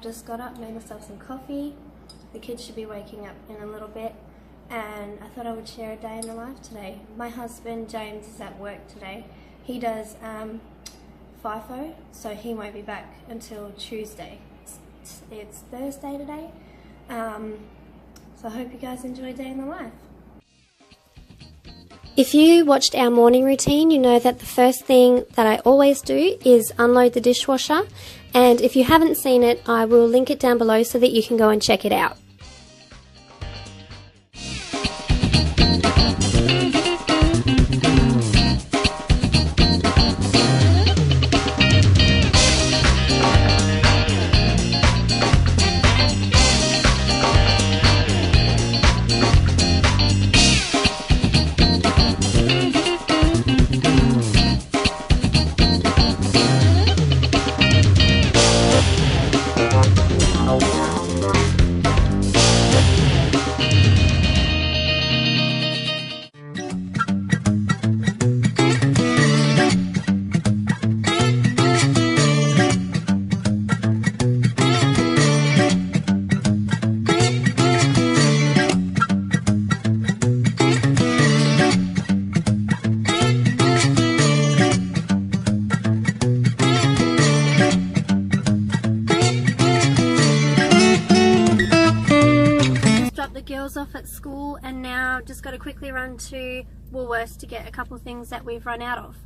just got up, made myself some coffee. The kids should be waking up in a little bit, and I thought I would share a day in the life today. My husband James is at work today. He does FIFO, so he won't be back until Tuesday. It's Thursday today, so I hope you guys enjoy a day in the life. If you watched our morning routine, you know that the first thing that I always do is unload the dishwasher, and if you haven't seen it, I will link it down below so that you can go and check it out. Girls off at school, and now just got to quickly run to Woolworths to get a couple of things that we've run out of.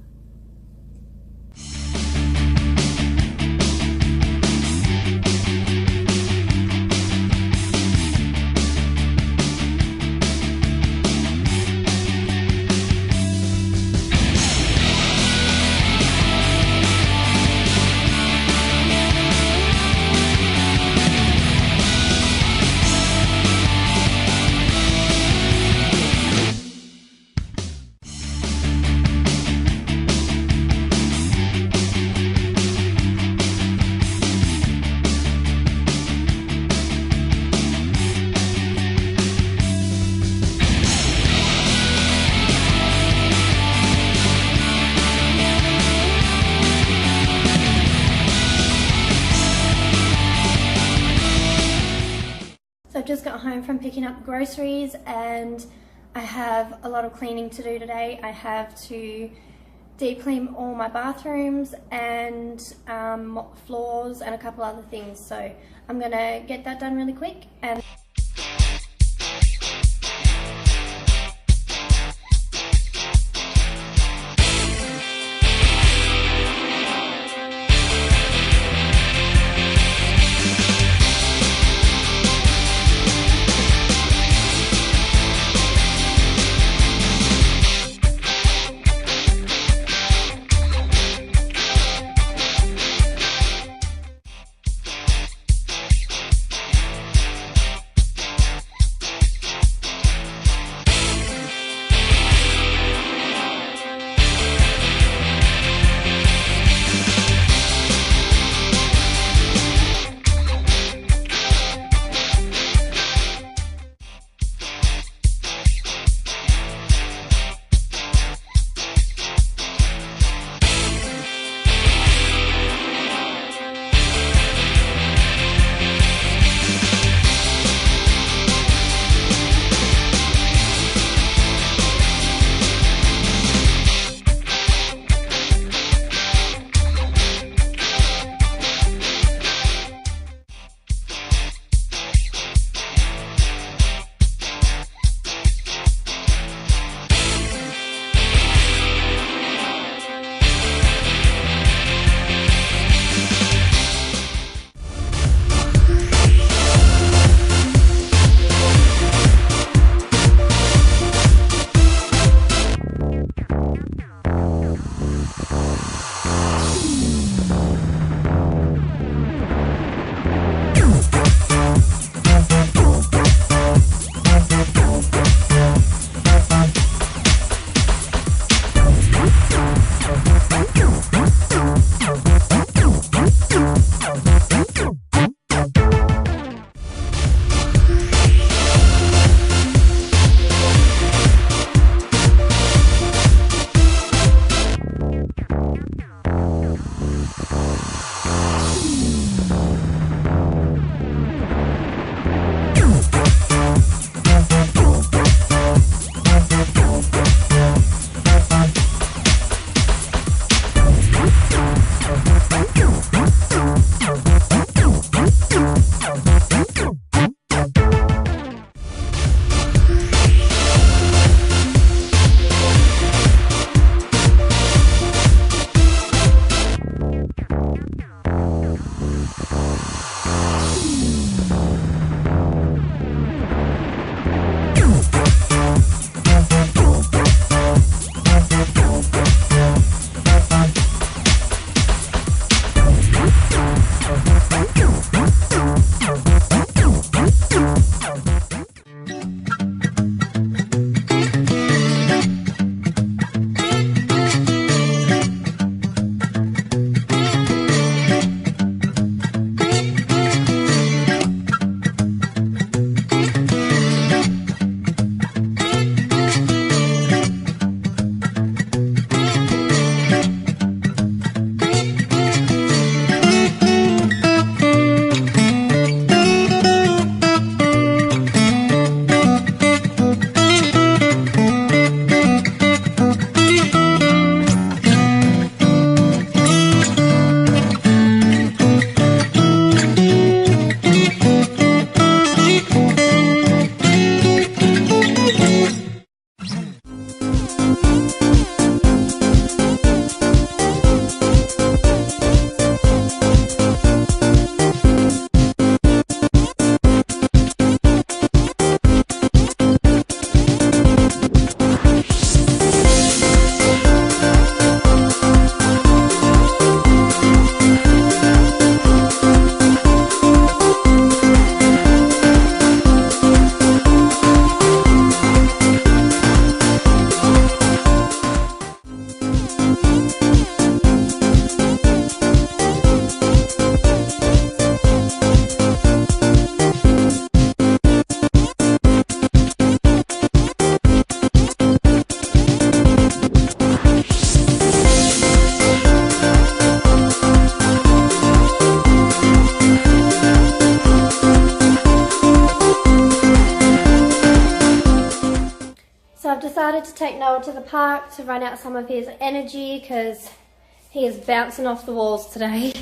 So I've just got home from picking up groceries, and I have a lot of cleaning to do today. I have to deep clean all my bathrooms and mop floors and a couple other things. So I'm gonna get that done really quick. And decided to take Noah to the park to run out some of his energy because he is bouncing off the walls today.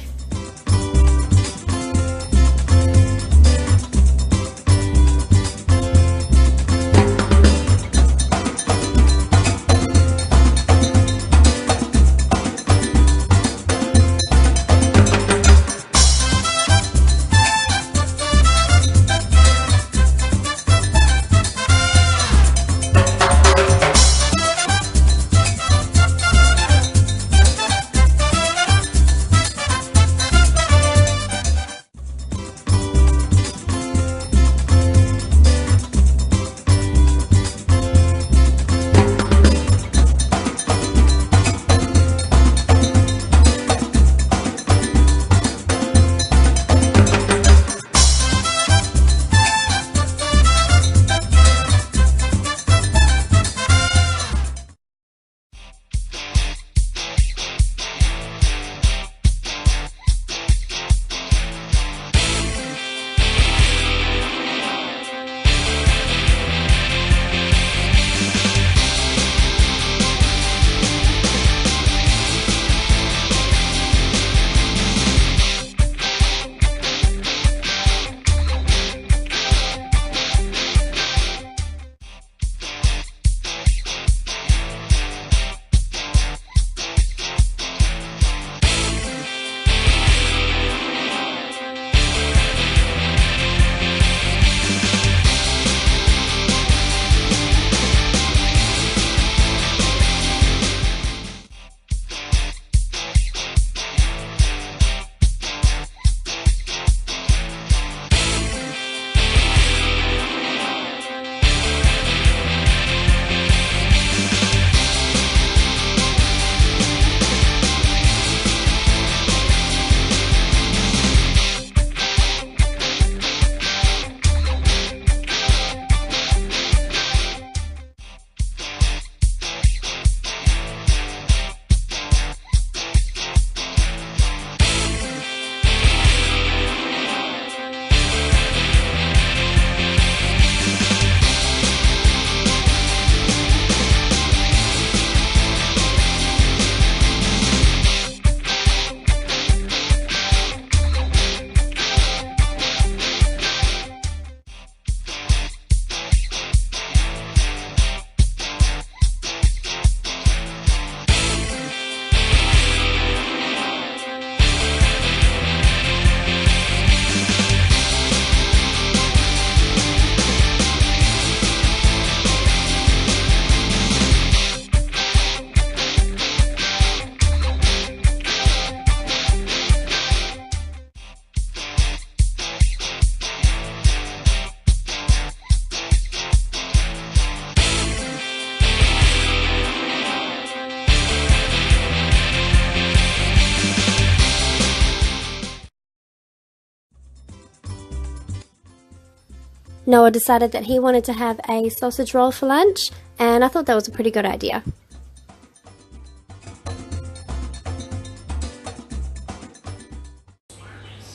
Noah decided that he wanted to have a sausage roll for lunch, and I thought that was a pretty good idea.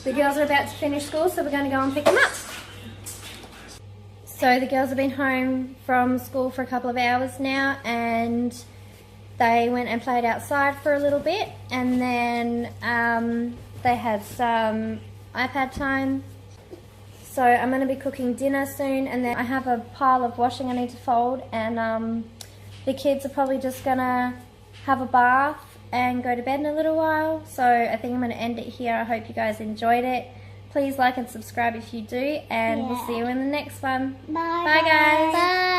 The girls are about to finish school, so we're going to go and pick them up. So the girls have been home from school for a couple of hours now, and they went and played outside for a little bit, and then they had some iPad time. So I'm going to be cooking dinner soon, and then I have a pile of washing I need to fold, and the kids are probably just going to have a bath and go to bed in a little while. So I think I'm going to end it here. I hope you guys enjoyed it. Please like and subscribe if you do, and we'll see you in the next one. Bye. Bye guys. Bye.